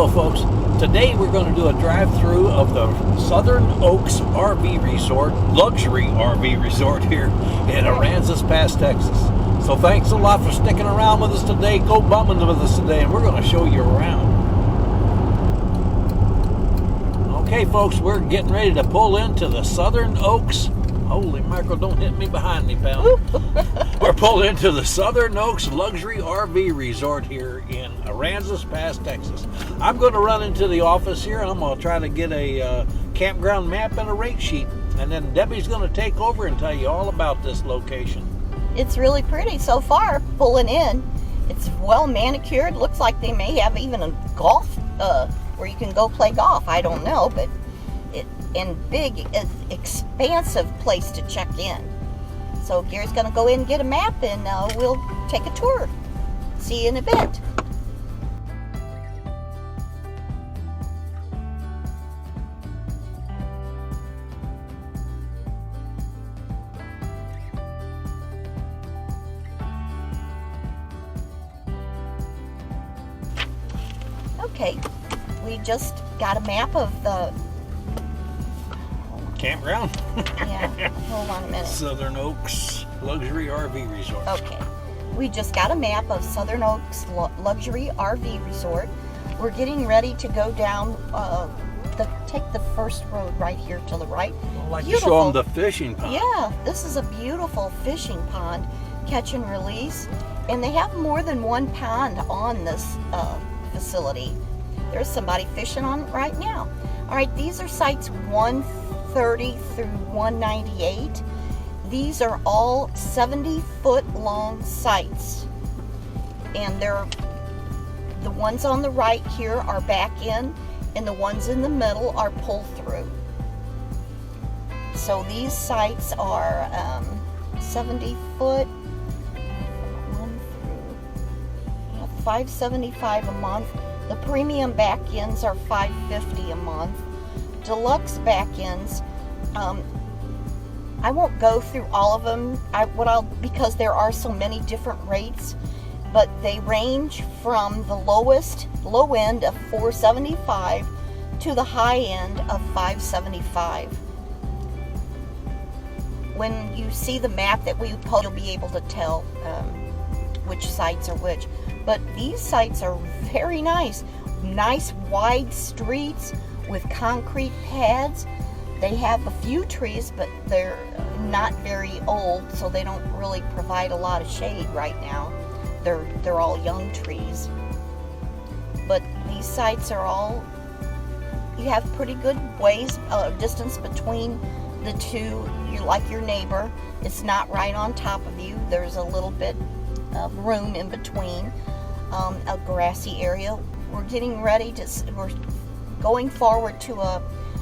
Hello folks, today we're going to do a drive-through of the Southern Oaks RV Resort, luxury RV resort here in Aransas Pass, Texas. So thanks a lot for sticking around with us today, go bumming with us today, and we're going to show you around. Okay folks, we're getting ready to pull into the Southern Oaks. Holy mackerel, don't hit me behind me, pal. We're pulling into the Southern Oaks Luxury RV Resort here in Aransas Pass, Texas. I'm going to run into the office here and I'm going to try to get a campground map and a rate sheet. And then Debbie's going to take over and tell you all about this location. It's really pretty so far, pulling in. It's well manicured. Looks like they may have even a golf, where you can go play golf. I don't know, but and big, expansive place to check in. So Gary's going to go in and get a map and we'll take a tour. See you in a bit. Okay, we just got a map of the campground. Yeah, hold on a minute. Southern Oaks Luxury RV Resort. Okay, we just got a map of Southern Oaks Luxury RV Resort. We're getting ready to go down, take the first road right here to the right. I'd like to show them the fishing pond. Yeah, this is a beautiful fishing pond, catch and release. And they have more than one pond on this facility. There's somebody fishing on it right now. All right, these are sites 130 through 198. These are all 70-foot long sites. And the ones on the right here are back in, and the ones in the middle are pull through. So these sites are 70 foot, $575 a month. The premium back ends are $550 a month. Deluxe back ends, I won't go through all of them because there are so many different rates, but they range from the low end of $475 to the high end of $575. When you see the map that we post, you'll be able to tell which sites are which. But these sites are very nice. Nice wide streets with concrete pads. They have a few trees, but they're not very old, so they don't really provide a lot of shade right now. They're all young trees. But these sites are all, you have pretty good distance between the two. You're like your neighbor. It's not right on top of you. There's a little bit of room in between. A grassy area. We're getting ready we're going forward to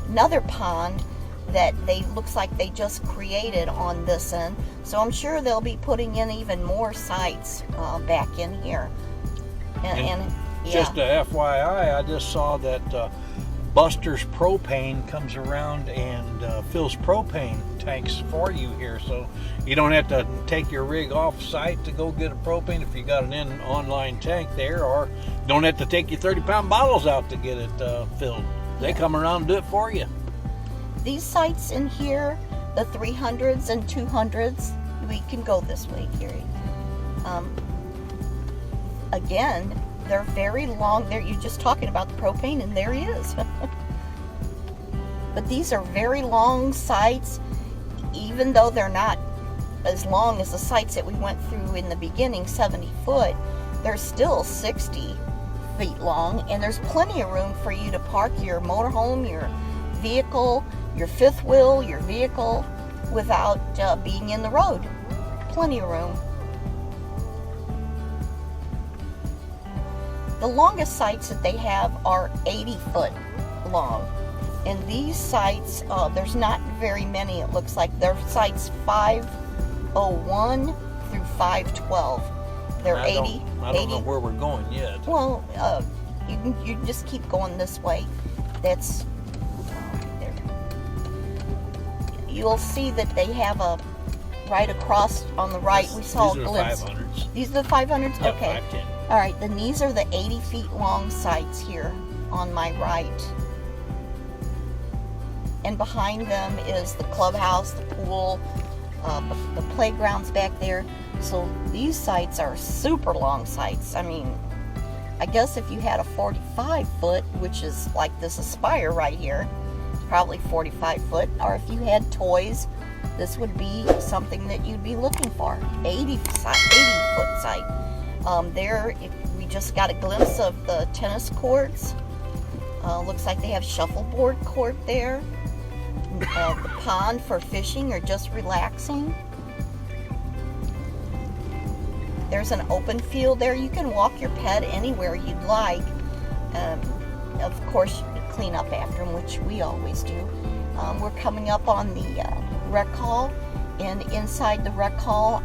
another pond that looks like they just created on this end. So I'm sure they'll be putting in even more sites back in here. And yeah. Just a FYI, I just saw that Buster's Propane comes around and fills propane tanks for you here, so you don't have to take your rig off site to go get a propane if you got an online tank there, or don't have to take your 30-pound bottles out to get it filled. They come around and do it for you. These sites in here, the 300s and 200s, we can go this way, Gary. Again, they're very long. You're just talking about the propane, and there he is. But these are very long sites, even though they're not as long as the sites that we went through in the beginning, 70 foot. They're still 60 feet long, and there's plenty of room for you to park your motorhome, your vehicle, your fifth wheel, your vehicle, without being in the road. Plenty of room. The longest sites that they have are 80 foot long. And these sites, there's not very many, it looks like. They're sites 501 through 512. They're 80. I don't know where we're going yet. Well, you can just keep going this way. That's there. You'll see that they have a right across on the right. We saw a glimpse. These are the 500s. These are the 500s? Yeah, okay. 510. All right, then these are the 80 feet long sites here. on my right. And behind them is the clubhouse, the pool, the playgrounds back there. So these sites are super long sites. I mean, I guess if you had a 45 foot, which is like this Aspire right here, it's probably 45 foot, or if you had toys, this would be something that you'd be looking for. 80 foot site. There, we just got a glimpse of the tennis courts. Looks like they have shuffleboard court there. The pond for fishing or just relaxing. There's an open field there. You can walk your pet anywhere you'd like. Of course, you clean up after them, which we always do. We're coming up on the rec hall, and inside the rec hall,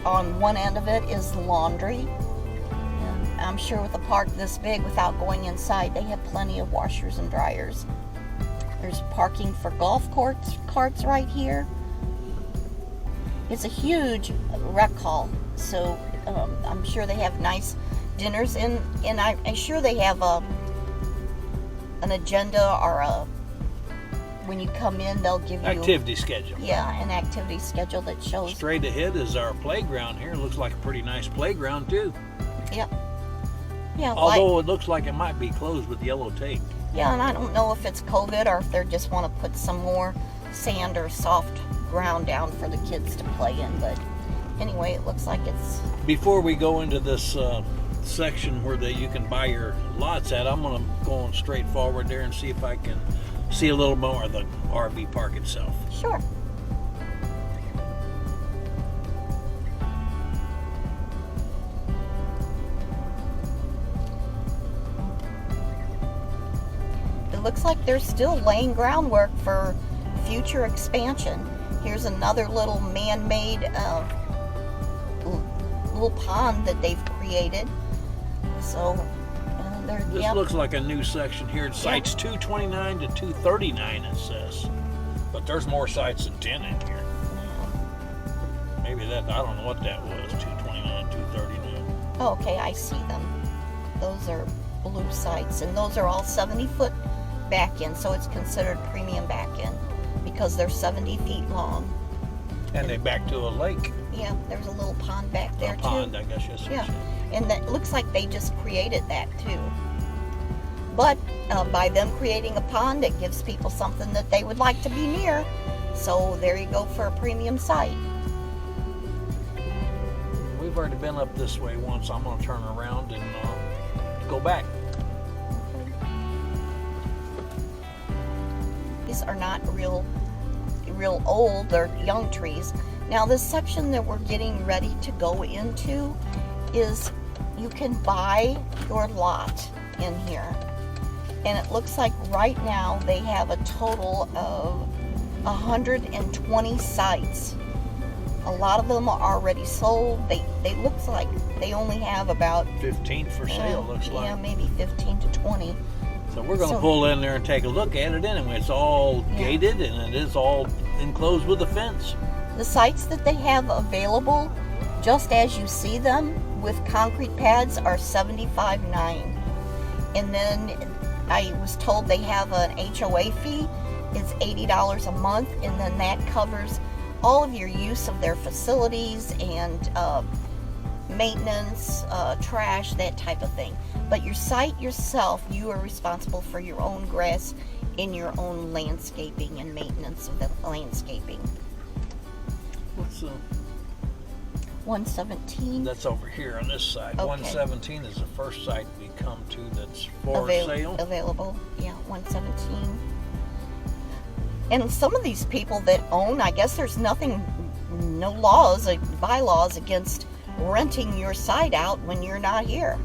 on one end of it is laundry. And I'm sure with a park this big, without going inside, they have plenty of washers and dryers. There's parking for golf carts right here. It's a huge rec hall, so I'm sure they have nice dinners, and I'm sure they have an agenda, or when you come in, they'll give you activity schedule. Yeah, an activity schedule that shows. Straight ahead is our playground here. Looks like a pretty nice playground too. Yep. Yeah. Although it looks like it might be closed with yellow tape. Yeah, and I don't know if it's COVID or if they just want to put some more sand or soft ground down for the kids to play in. But anyway, it looks like it's... Before we go into this section where you can buy your lots at, I'm going to go on straight forward there and see if I can see a little more of the RV park itself. Sure. It looks like they're still laying groundwork for future expansion. Here's another little man-made little pond that they've created. So this looks like a new section here. It sites 229 to 239, it says. But there's more sites than 10 in here. Yeah. Maybe that, I don't know what that was, 229, 239. Oh, okay, I see them. Those are blue sites, and those are all 70 foot back in, so it's considered premium back in because they're 70 feet long. And they back to a lake. Yeah, there's a little pond back there too. A pond, I guess. Yes. Yeah, and that looks like they just created that too. But by them creating a pond, it gives people something that they would like to be near. So there you go for a premium site. We've already been up this way once. I'm going to turn around and go back. These are not real old, they're young trees. Now this section that we're getting ready to go into is you can buy your lot in here. And it looks like right now they have a total of 120 sites. A lot of them are already sold. They looks like they only have about 15 for sale, looks like. Yeah, maybe 15 to 20. So we're going to pull in there and take a look at it anyway. It's all gated and it is all enclosed with a fence. The sites that they have available, just as you see them, with concrete pads are $75.9. And then I was told they have an HOA fee. It's $80 a month, and then that covers all of your use of their facilities and maintenance, trash, that type of thing. But your site yourself, you are responsible for your own grass and your own landscaping and maintenance of the landscaping. What's 117? That's over here on this side. Okay. 117 is the first site we come to that's for sale. Available, yeah, 117. And some of these people that own, I guess there's no laws, bylaws against renting your site out when you're not here.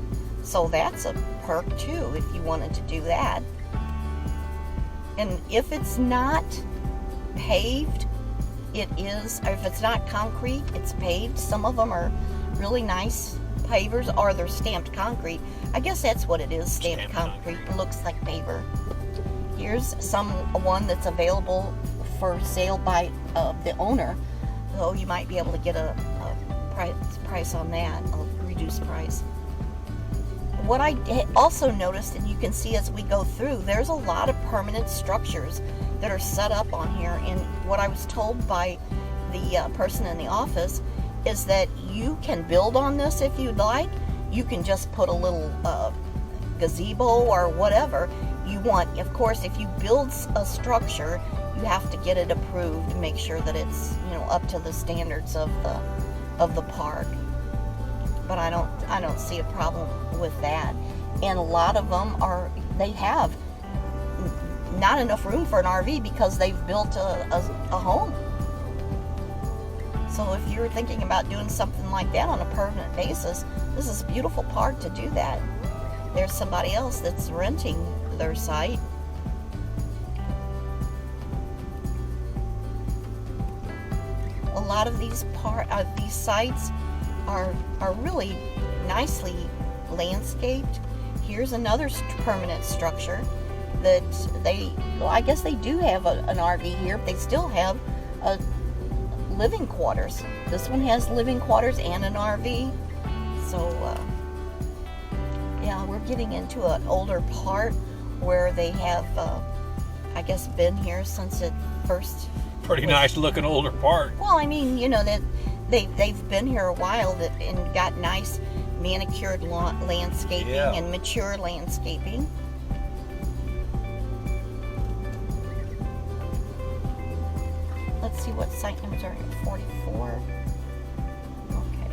So that's a perk too, if you wanted to do that. And if it's not paved, it is, or if it's not concrete, it's paved. Some of them are really nice pavers, or they're stamped concrete. I guess that's what it is, stamped concrete. It looks like paver. Here's one that's available for sale by the owner. So you might be able to get a price on that, a reduced price. what I also noticed, and you can see as we go through, there's a lot of permanent structures that are set up on here. And what I was told by the person in the office is that you can build on this if you'd like. You can just put a little gazebo or whatever you want. Of course, if you build a structure, you have to get it approved to make sure that it's, you know, up to the standards of the park. But I don't see a problem with that. And a lot of them they have not enough room for an RV because they've built a home. So if you're thinking about doing something like that on a permanent basis, this is a beautiful park to do that. There's somebody else that's renting their site. A lot of these sites are really nicely landscaped. Here's another permanent structure that I guess they do have an RV here, but they still have a living quarters. This one has living quarters and an RV. So yeah, we're getting into an older part where they have I guess been here since it first. Pretty nice looking older park. Well, I mean, you know, that they've been here a while and got nice manicured landscaping and mature landscaping. Let's see what site numbers are here. 44. Okay.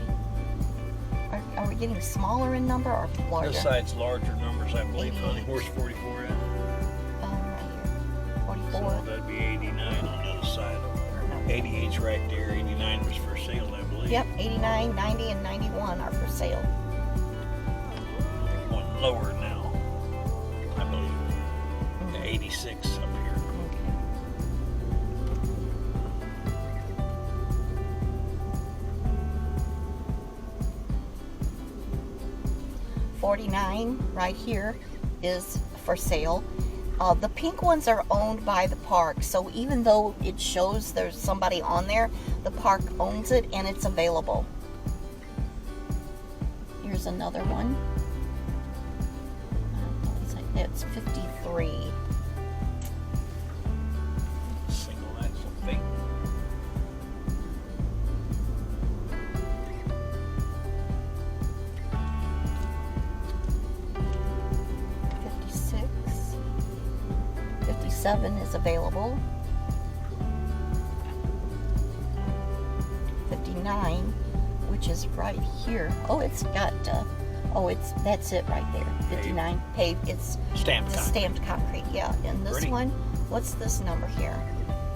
Are we getting smaller in number or larger? This side's larger numbers, I believe. Where's 44 at? Right here. 44. So that'd be 89 on the other side over there. 88's right there. 89 was for sale, I believe. Yep, 89, 90, and 91 are for sale. One lower now, I believe. 86 up here. Okay. 49 right here is for sale. The pink ones are owned by the park, so even though it shows there's somebody on there, the park owns it and it's available. Here's another one. It's 53. Single axle fake. Is available. 59, which is right here. Oh, it's got that's it right there. 59 paved. It's stamped concrete. Yeah. And this one, what's this number here?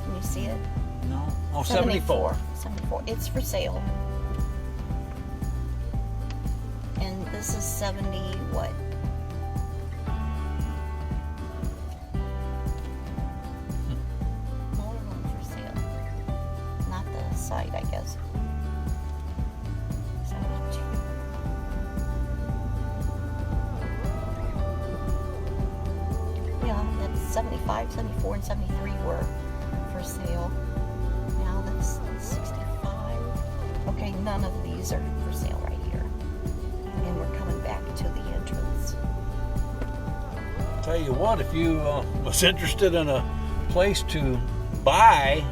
Can you see it? No. Oh, 74. 74. It's for sale. And this is 70 what? Site, I guess. 72. Yeah, that's 75, 74, and 73 were for sale. Now that's 65. Okay, none of these are for sale right here. And we're coming back to the entrance. Tell you what, if you was interested in a place to buy,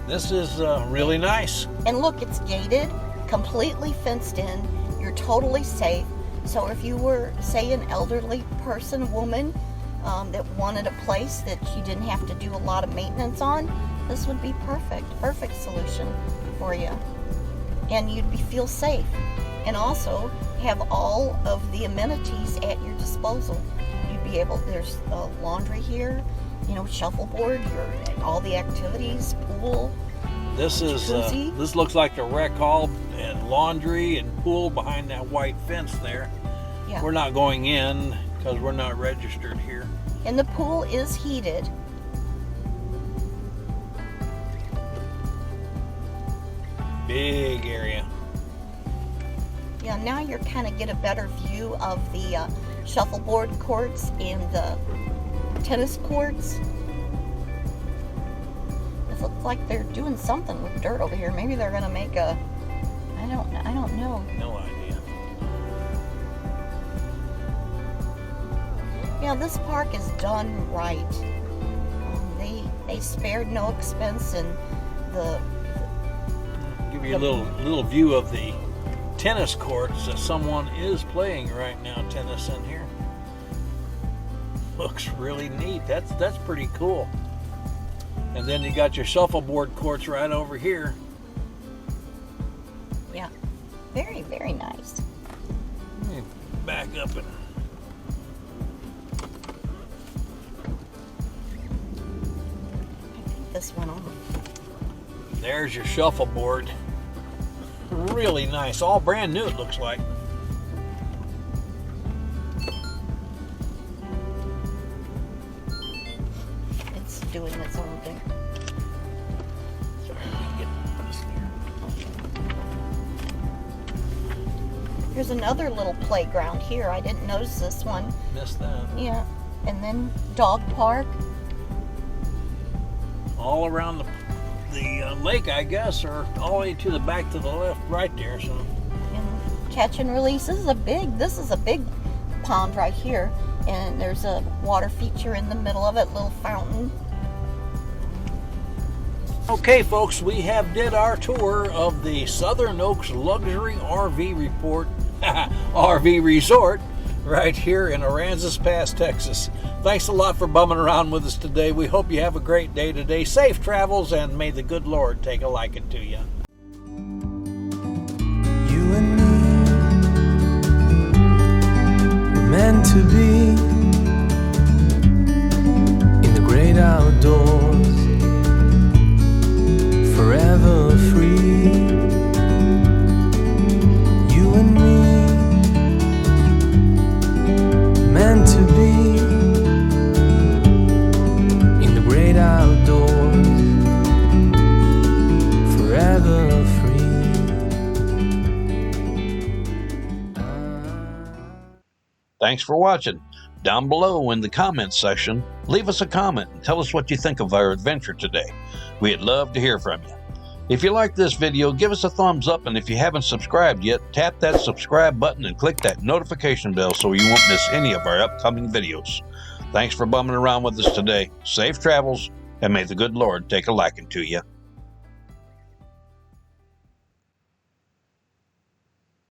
this is really nice. And look, it's gated, completely fenced in. You're totally safe. So if you were, say, an elderly person, woman, that wanted a place that you didn't have to do a lot of maintenance on, this would be perfect solution for you. And you'd feel safe. And also have all of the amenities at your disposal. You'd be able, there's laundry here, you know, shuffleboard, all the activities, pool. This is this looks like the rec hall and laundry and pool behind that white fence there. Yeah. We're not going in because we're not registered here. And the pool is heated. Big area. Yeah, now you're kind of get a better view of the shuffleboard courts and the tennis courts. It looks like they're doing something with dirt over here. Maybe they're gonna make a, I don't know. No idea. Yeah, this park is done right. They spared no expense in the. Give you a little view of the tennis courts that someone is playing right now. Tennis in here looks really neat. That's pretty cool. And then you got your shuffleboard courts right over here. Yeah, very, very nice. Let me back up and. This one on. There's your shuffleboard. Really nice. All brand new, it looks like. It's doing its own thing. Sorry, let me get this here. There's another little playground here. I didn't notice this one. Missed that. Yeah. And then dog park. All around the lake, I guess, or all the way to the back to the left, right there. So, And catch and release. This is a big pond right here, and there's a water feature in the middle of it, little fountain. okay, folks, we have did our tour of the Southern Oaks Luxury RV Resort right here in Aransas Pass, Texas. Thanks a lot for bumming around with us today. We hope you have a great day today. Safe travels, and may the good Lord take a liking to you. You and me were meant to be in the great outdoors, forever free. You and me meant to be in the great outdoors, forever free. Thanks for watching. Down below in the comments section, leave us a comment and tell us what you think of our adventure today. We'd love to hear from you. If you like this video, give us a thumbs up, and if you haven't subscribed yet, tap that subscribe button and click that notification bell so you won't miss any of our upcoming videos. Thanks for bumming around with us today. Safe travels, and may the good Lord take a liking to you.